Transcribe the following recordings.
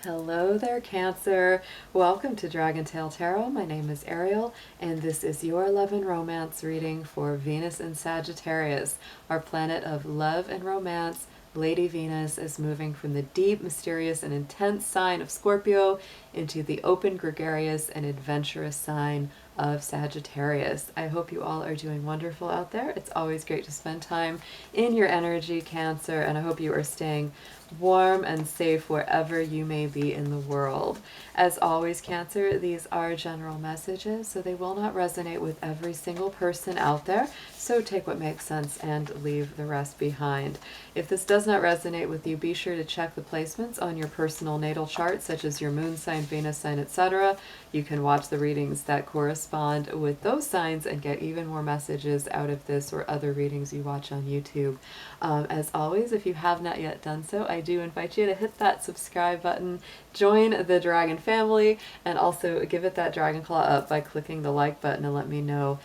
Hello there, Cancer. Welcome to Dragon Tail Tarot. My name is Ariel, and this is your love and romance reading for Venus in Sagittarius, our planet of love and romance. Lady Venus is moving from the deep, mysterious, and intense sign of Scorpio into the open, gregarious, and adventurous sign of Sagittarius. I hope you all are doing wonderful out there. It's always great to spend time in your energy, Cancer, and I hope you are staying warm and safe wherever you may be in the world. As always, Cancer, these are general messages, so they will not resonate with every single person out there, so take what makes sense and leave the rest behind. If this does not resonate with you, be sure to check the placements on your personal natal chart, such as your moon sign, Venus sign, etc. You can watch the readings that correspond with those signs and get even more messages out of this or other readings you watch on YouTube. As always, if you have not yet done so, I do invite you to hit that subscribe button, join the Dragon family, and also give it that dragon claw up by clicking the like button and let me know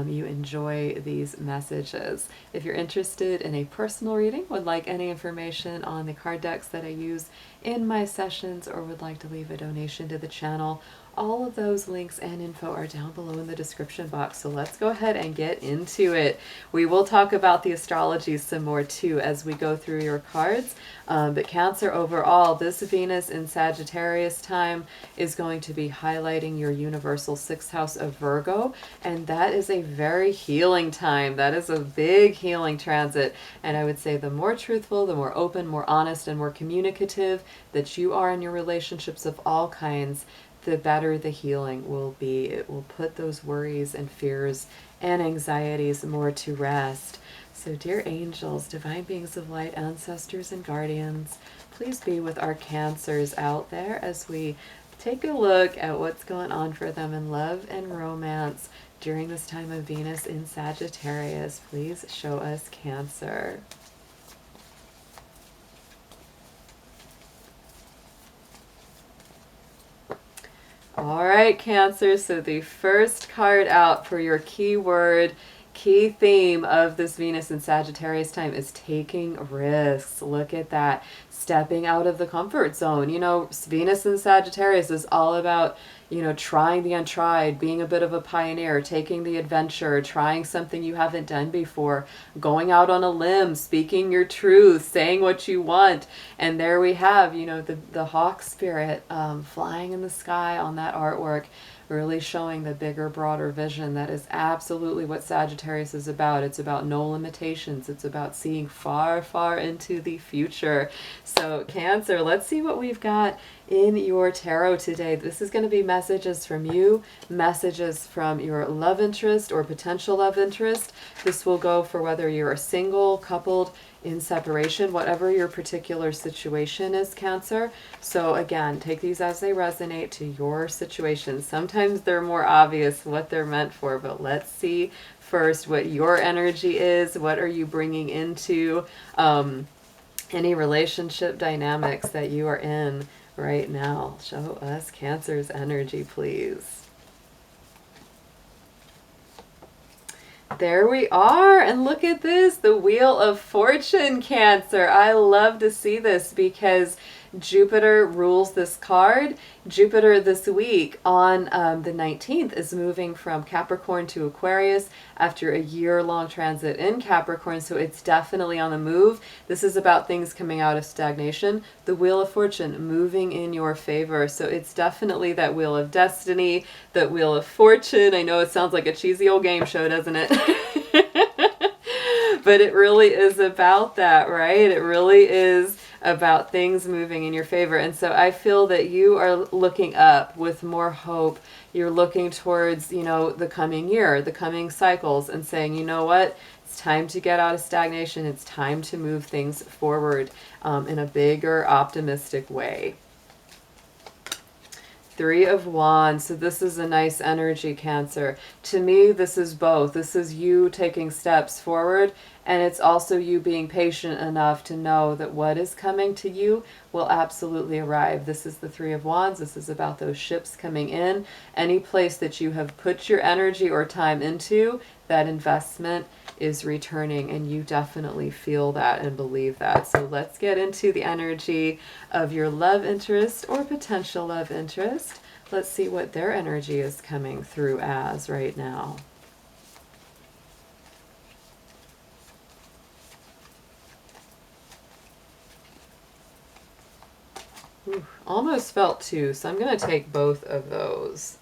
you enjoy these messages. If you're interested in a personal reading, would like any information on the card decks that I use in my sessions, or would like to leave a donation to the channel, all of those links and info are down below in the description box. So let's go ahead and get into it. We will talk about the astrology some more too as we go through your cards. But Cancer, overall, this Venus in Sagittarius time is going to be highlighting your universal 6th house of Virgo. And that is a very healing time. That is a big healing transit. And I would say the more truthful, the more open, more honest, and more communicative that you are in your relationships of all kinds, the better the healing will be. It will put those worries and fears and anxieties more to rest. So dear angels, divine beings of light, ancestors and guardians, please be with our Cancers out there as we take a look at what's going on for them in love and romance during this time of Venus in Sagittarius. Please show us, Cancer. All right, Cancer, so the first card out for your keyword, key theme of this Venus in Sagittarius time is taking risks. Look at that. Stepping out of the comfort zone. You know, Venus in Sagittarius is all about, you know, trying the untried, being a bit of a pioneer, taking the adventure, trying something you haven't done before, going out on a limb, speaking your truth, saying what you want. And there we have, you know, the hawk spirit flying in the sky on that artwork, really showing the bigger, broader vision. That is absolutely what Sagittarius is about. It's about no limitations. It's about seeing far, far into the future. So Cancer, let's see what we've got in your tarot today. This is going to be messages from you, messages from your love interest or potential love interest. This will go for whether you're single, coupled, in separation, whatever your particular situation is, Cancer. So again, take these as they resonate to your situation. Sometimes they're more obvious what they're meant for, but let's see first what your energy is. What are you bringing into any relationship dynamics that you are in right now? Show us Cancer's energy, please. There we are, and look at this, the Wheel of Fortune, Cancer. I love to see this because Jupiter rules this card. Jupiter this week on the 19th is moving from Capricorn to Aquarius after a year-long transit in Capricorn, so it's definitely on the move. This is about things coming out of stagnation. The Wheel of Fortune moving in your favor, so it's definitely that Wheel of Destiny, that Wheel of Fortune. I know it sounds like a cheesy old game show, doesn't it? But it really is about that, right? It really is about things moving in your favor. And so I feel that you are looking up with more hope. You're looking towards, you know, the coming year, the coming cycles, and saying, you know what? It's time to get out of stagnation. It's time to move things forward in a bigger, optimistic way. Three of Wands. So this is a nice energy, Cancer. To me, this is both. This is you taking steps forward, and it's also you being patient enough to know that what is coming to you will absolutely arrive. This is the Three of Wands. This is about those ships coming in. Any place that you have put your energy or time into, that investment is returning, and you definitely feel that and believe that. So let's get into the energy of your love interest or potential love interest. Let's see what their energy is coming through as right now. Ooh, almost felt two, so I'm going to take both of those.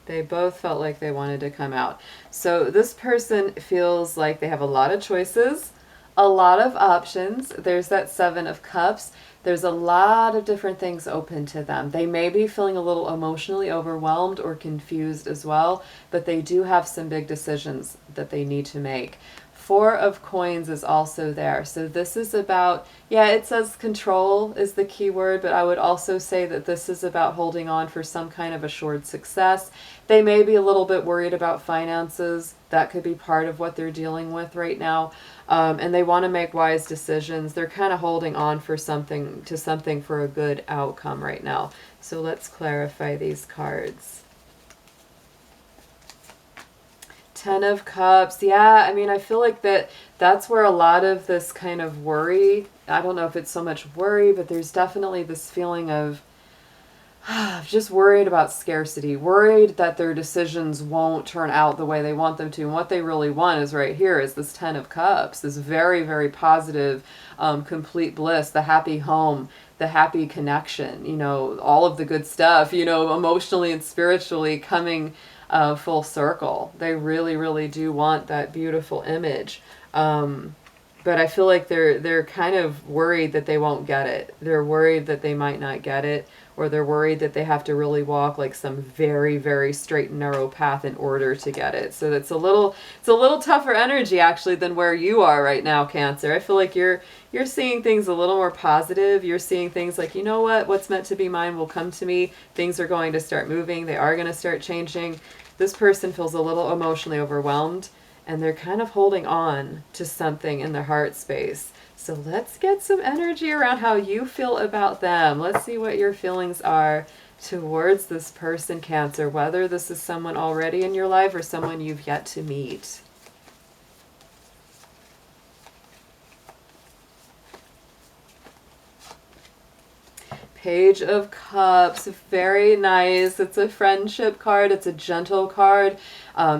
They both felt like they wanted to come out. So this person feels like they have a lot of choices, a lot of options. There's that Seven of Cups. There's a lot of different things open to them. They may be feeling a little emotionally overwhelmed or confused as well, but they do have some big decisions that they need to make. Four of Coins is also there. So this is about, yeah, it says control is the key word, but I would also say that this is about holding on for some kind of assured success. They may be a little bit worried about finances. That could be part of what they're dealing with right now. And they want to make wise decisions. They're kind of holding on for something for a good outcome right now. So let's clarify these cards. Ten of Cups. Yeah, I mean, I feel like that's where a lot of this kind of worry, I don't know if it's so much worry, but there's definitely this feeling of just worried about scarcity, worried that their decisions won't turn out the way they want them to. And what they really want is right here is this Ten of Cups, this very, very positive, complete bliss, the happy home, the happy connection, you know, all of the good stuff, you know, emotionally and spiritually coming full circle. They really, really do want that beautiful image. But I feel like they're kind of worried that they won't get it. They're worried that they might not get it, or they're worried that they have to really walk like some very, very straight and narrow path in order to get it. So it's a little tougher energy actually than where you are right now, Cancer. I feel like you're seeing things a little more positive. You're seeing things like, you know what, what's meant to be mine will come to me. Things are going to start moving. They are going to start changing. This person feels a little emotionally overwhelmed, and they're kind of holding on to something in their heart space. So let's get some energy around how you feel about them. Let's see what your feelings are towards this person, Cancer, whether this is someone already in your life or someone you've yet to meet. Page of Cups, very nice. It's a friendship card. It's a gentle card.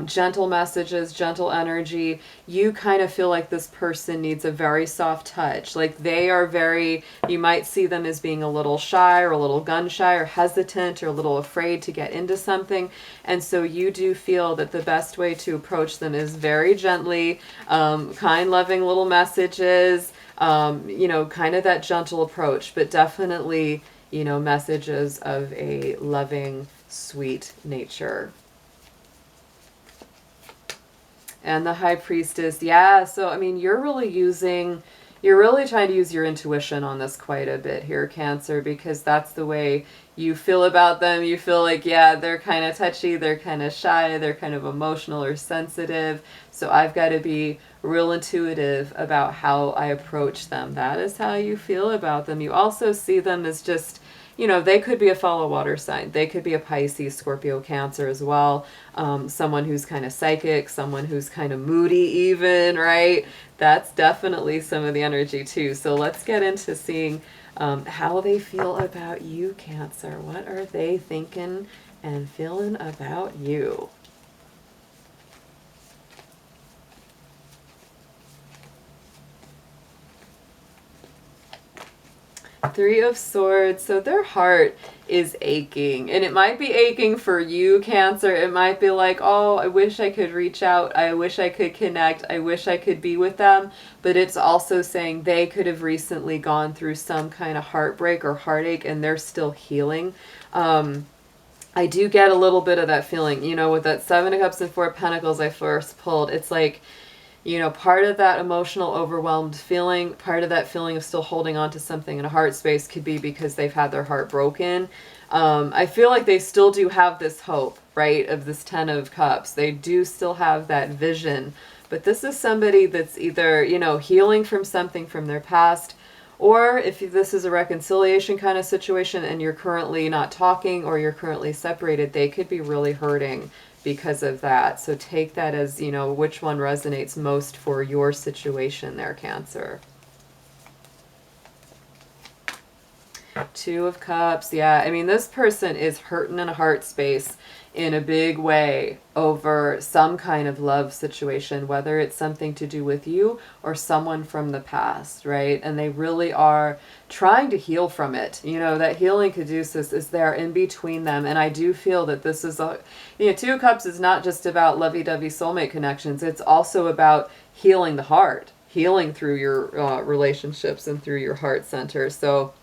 Gentle messages, gentle energy. You kind of feel like this person needs a very soft touch. Like they are very, you might see them as being a little shy or a little gun shy or hesitant or a little afraid to get into something. And so you do feel that the best way to approach them is very gently, kind, loving little messages, you know, kind of that gentle approach, but definitely, you know, messages of a loving, sweet nature. And the High Priestess, yeah, so I mean, you're really trying to use your intuition on this quite a bit here, Cancer, because that's the way you feel about them. You feel like, yeah, they're kind of touchy, they're kind of shy, they're kind of emotional or sensitive. So I've got to be real intuitive about how I approach them. That is how you feel about them. You also see them as just, you know, they could be a follow water sign. They could be a Pisces, Scorpio, Cancer as well. Someone who's kind of psychic, someone who's kind of moody even, right? That's definitely some of the energy too. So let's get into seeing how they feel about you, Cancer. What are they thinking and feeling about you? Three of Swords. So their heart is aching, and it might be aching for you, Cancer. It might be like, oh, I wish I could reach out. I wish I could connect. I wish I could be with them. But it's also saying they could have recently gone through some kind of heartbreak or heartache, and they're still healing. I do get a little bit of that feeling, you know, with that Seven of Cups and Four of Pentacles I first pulled. It's like, you know, part of that emotional overwhelmed feeling, part of that feeling of still holding on to something in a heart space could be because they've had their heart broken. I feel like they still do have this hope, right, of this Ten of Cups. They do still have that vision. But this is somebody that's either, you know, healing from something from their past, or if this is a reconciliation kind of situation and you're currently not talking or you're currently separated, they could be really hurting because of that. So take that as, you know, which one resonates most for your situation there, Cancer. Two of Cups. Yeah, I mean, this person is hurting in a heart space in a big way over some kind of love situation, whether it's something to do with you or someone from the past, right? And they really are trying to heal from it. You know, that healing caduceus is there in between them. And I do feel that this is a, you know, Two of Cups is not just about lovey-dovey soulmate connections. It's also about healing the heart, healing through your relationships and through your heart center. So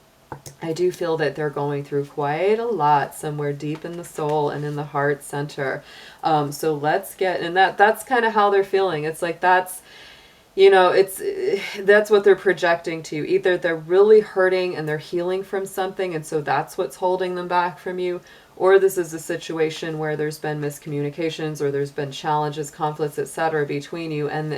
I do feel that they're going through quite a lot somewhere deep in the soul and in the heart center. So let's get, and that's kind of how they're feeling. It's like that's, you know, that's what they're projecting to. Either they're really hurting and they're healing from something, and so that's what's holding them back from you, or this is a situation where there's been miscommunications or there's been challenges, conflicts, etc. between you, and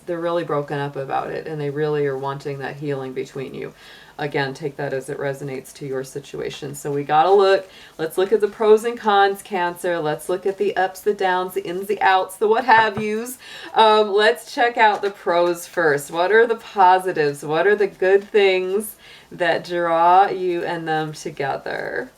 they're really broken up about it, and they really are wanting that healing between you. Again, take that as it resonates to your situation. So we got to look. Let's look at the pros and cons, Cancer. Let's look at the ups, the downs, the ins, the outs, the what have yous. Let's check out the pros first. What are the positives? What are the good things that draw you and them together?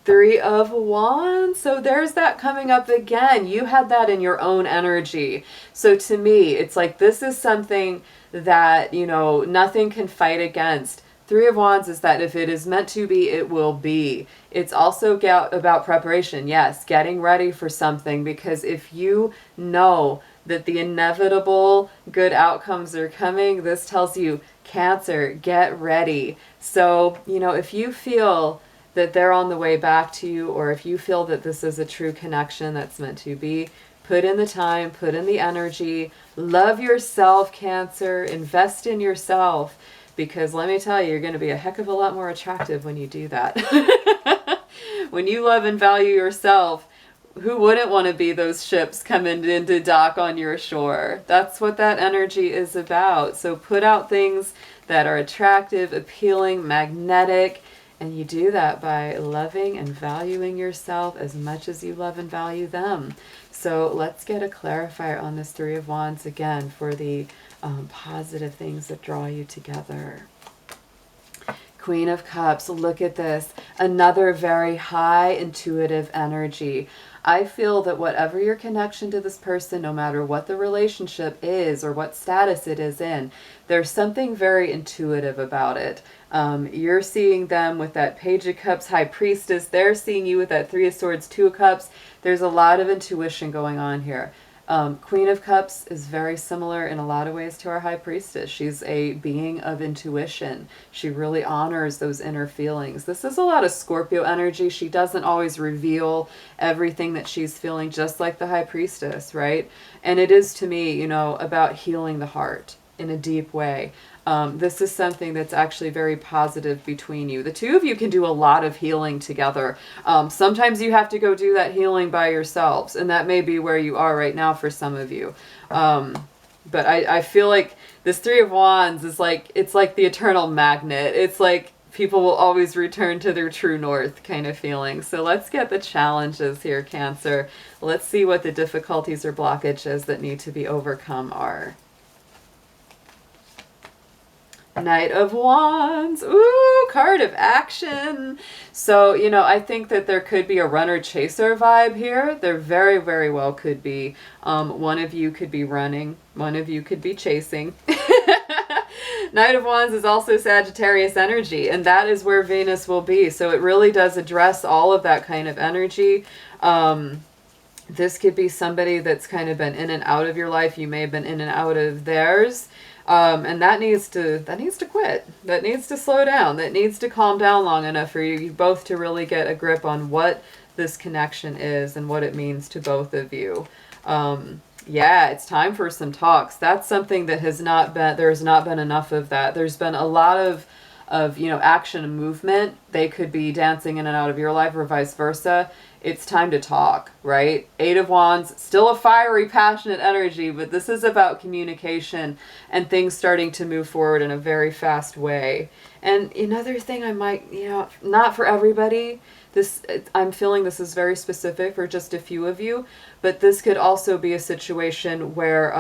Three of Wands. So there's that coming up again. You had that in your own energy. So to me, it's like this is something that, you know, nothing can fight against. Three of Wands is that if it is meant to be, it will be. It's also about preparation. Yes, getting ready for something, because if you know that the inevitable good outcomes are coming, this tells you, Cancer, get ready. So, you know, if you feel that they're on the way back to you, or if you feel that this is a true connection that's meant to be, put in the time, put in the energy, love yourself, Cancer, invest in yourself, because let me tell you, you're going to be a heck of a lot more attractive when you do that. When you love and value yourself, who wouldn't want to be those ships coming into dock on your shore? That's what that energy is about. So put out things that are attractive, appealing, magnetic, and you do that by loving and valuing yourself as much as you love and value them. So let's get a clarifier on this Three of Wands again for the positive things that draw you together. Queen of Cups, look at this. Another very high intuitive energy. I feel that whatever your connection to this person, no matter what the relationship is or what status it is in, there's something very intuitive about it. You're seeing them with that Page of Cups, High Priestess. They're seeing you with that Three of Swords, Two of Cups. There's a lot of intuition going on here. Queen of Cups is very similar in a lot of ways to our High Priestess. She's a being of intuition. She really honors those inner feelings. This is a lot of Scorpio energy. She doesn't always reveal everything that she's feeling, just like the High Priestess, right? And it is, to me, you know, about healing the heart in a deep way. This is something that's actually very positive between you. The two of you can do a lot of healing together. Sometimes you have to go do that healing by yourselves, and that may be where you are right now for some of you. But I feel like this Three of Wands is like, it's like the eternal magnet. It's like people will always return to their true north kind of feeling. So let's get the challenges here, Cancer. Let's see what the difficulties or blockages that need to be overcome are. Knight of Wands. Ooh, card of action. So, you know, I think that there could be a runner-chaser vibe here. There very, very well could be. One of you could be running. One of you could be chasing. Knight of Wands is also Sagittarius energy, and that is where Venus will be. So it really does address all of that kind of energy. This could be somebody that's kind of been in and out of your life. You may have been in and out of theirs. And that needs to quit. That needs to slow down. That needs to calm down long enough for you both to really get a grip on what this connection is and what it means to both of you. Yeah, it's time for some talks. That's something that has not been, there's not been enough of that. There's been a lot of of, you know, action and movement. They could be dancing in and out of your life or vice versa. It's time to talk, right? Eight of Wands, still a fiery, passionate energy, but this is about communication and things starting to move forward in a very fast way. And another thing I might, you know, not for everybody, I'm feeling this is very specific for just a few of you, but this could also be a situation where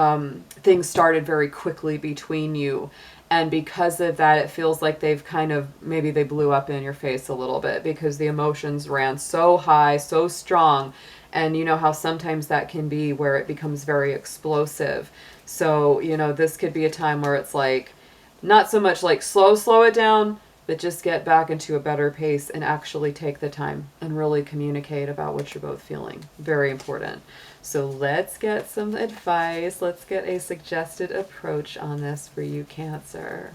things started very quickly between you. And because of that, it feels like they've kind of, maybe they blew up in your face a little bit because the emotions ran so high, so strong. And you know how sometimes that can be where it becomes very explosive. So, you know, this could be a time where it's like, not so much like slow it down, but just get back into a better pace and actually take the time and really communicate about what you're both feeling. Very important. So let's get some advice. Let's get a suggested approach on this for you, Cancer.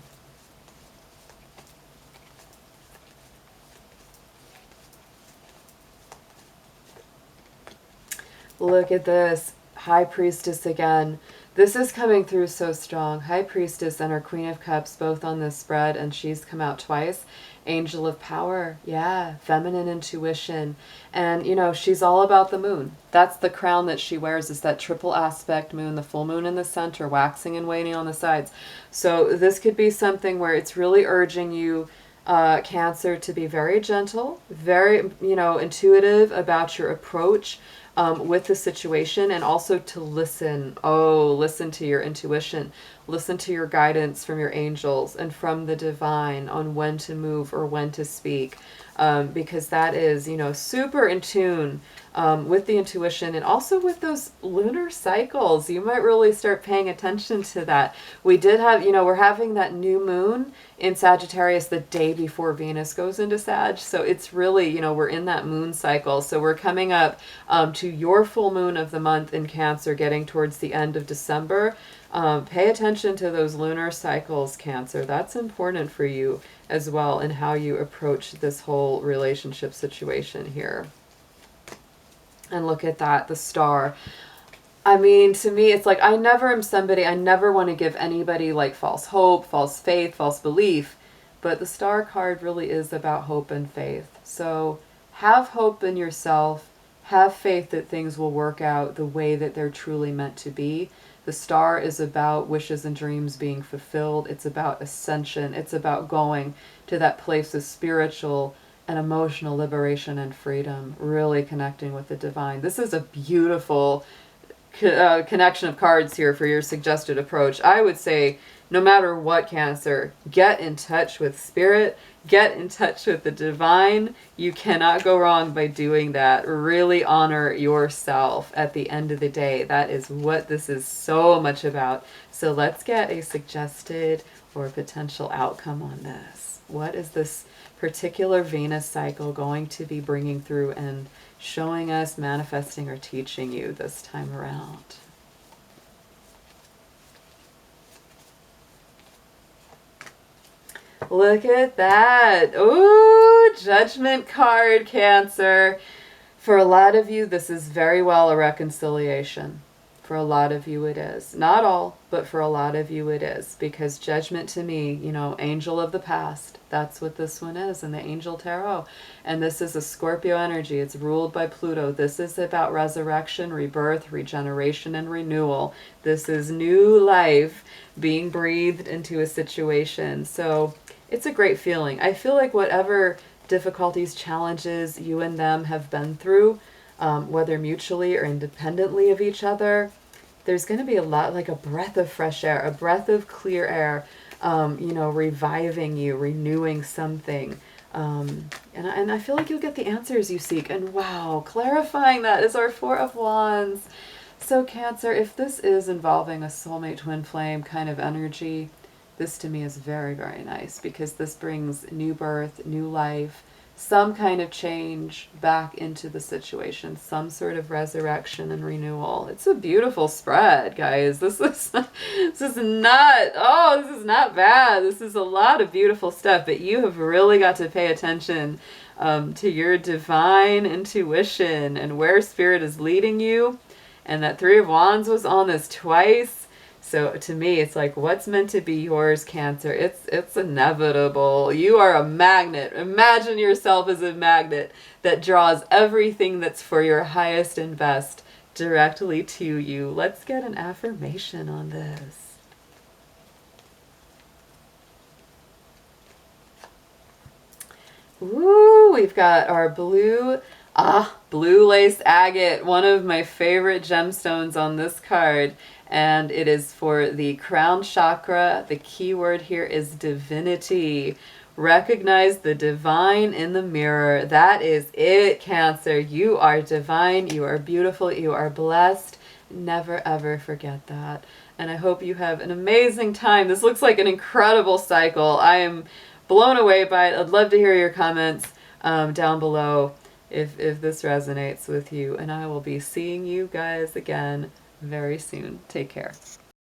Look at this. High Priestess again. This is coming through so strong. High Priestess and her Queen of Cups both on this spread, and she's come out twice. Angel of Power, yeah, feminine intuition. And, you know, she's all about the moon. That's the crown that she wears, is that triple aspect moon, the full moon in the center, waxing and waning on the sides. So this could be something where it's really urging you, Cancer, to be very gentle, very, you know, intuitive about your approach with the situation, and also to listen. Listen to your intuition. Listen to your guidance from your angels and from the divine on when to move or when to speak, because that is, you know, super in tune with the intuition and also with those lunar cycles. You might really start paying attention to that. We did have, you know, we're having that new moon in Sagittarius the day before Venus goes into Sag. So it's really, you know, we're in that moon cycle. So we're coming up to your full moon of the month in Cancer, getting towards the end of December. Pay attention to those lunar cycles, Cancer. That's important for you as well in how you approach this whole relationship situation here. And look at that, the Star. I mean, to me, it's like, I never am somebody, I never want to give anybody like false hope, false faith, false belief. But the Star card really is about hope and faith. So have hope in yourself. Have faith that things will work out the way that they're truly meant to be. The Star is about wishes and dreams being fulfilled. It's about ascension. It's about going to that place of spiritual and emotional liberation and freedom, really connecting with the divine. This is a beautiful connection of cards here for your suggested approach. I would say, no matter what, Cancer, get in touch with spirit, get in touch with the divine. You cannot go wrong by doing that. Really honor yourself at the end of the day. That is what this is so much about. So let's get a suggested or potential outcome on this. What is this particular Venus cycle going to be bringing through and showing us, manifesting, or teaching you this time around? Look at that. Ooh, Judgment card, Cancer. For a lot of you, this is very well a reconciliation. For a lot of you it is. Not all, but for a lot of you it is. Because Judgment, to me, you know, angel of the past. That's what this one is in the Angel Tarot. And this is a Scorpio energy. It's ruled by Pluto. This is about resurrection, rebirth, regeneration, and renewal. This is new life being breathed into a situation. So it's a great feeling. I feel like whatever difficulties, challenges you and them have been through, whether mutually or independently of each other, there's going to be a lot, like a breath of fresh air, a breath of clear air, you know, reviving you, renewing something. And I feel like you'll get the answers you seek. And wow, clarifying that is our Four of Wands. So Cancer, if this is involving a soulmate twin flame kind of energy, this to me is very, very nice, because this brings new birth, new life, some kind of change back into the situation, some sort of resurrection and renewal. It's a beautiful spread, guys. This is not bad. This is a lot of beautiful stuff, but you have really got to pay attention to your divine intuition and where spirit is leading you. And that Three of Wands was on this twice. So to me, it's like, what's meant to be yours, Cancer? It's inevitable. You are a magnet. Imagine yourself as a magnet that draws everything that's for your highest and best directly to you. Let's get an affirmation on this. Ooh, we've got our blue lace agate, one of my favorite gemstones on this card, and it is for the crown chakra. The key word here is divinity. Recognize the divine in the mirror. That is it, Cancer. You are divine, you are beautiful, you are blessed. Never ever forget that. And I hope you have an amazing time. This looks like an incredible cycle. I am blown away by it. I'd love to hear your comments down below if this resonates with you. And I will be seeing you guys again very soon. Take care.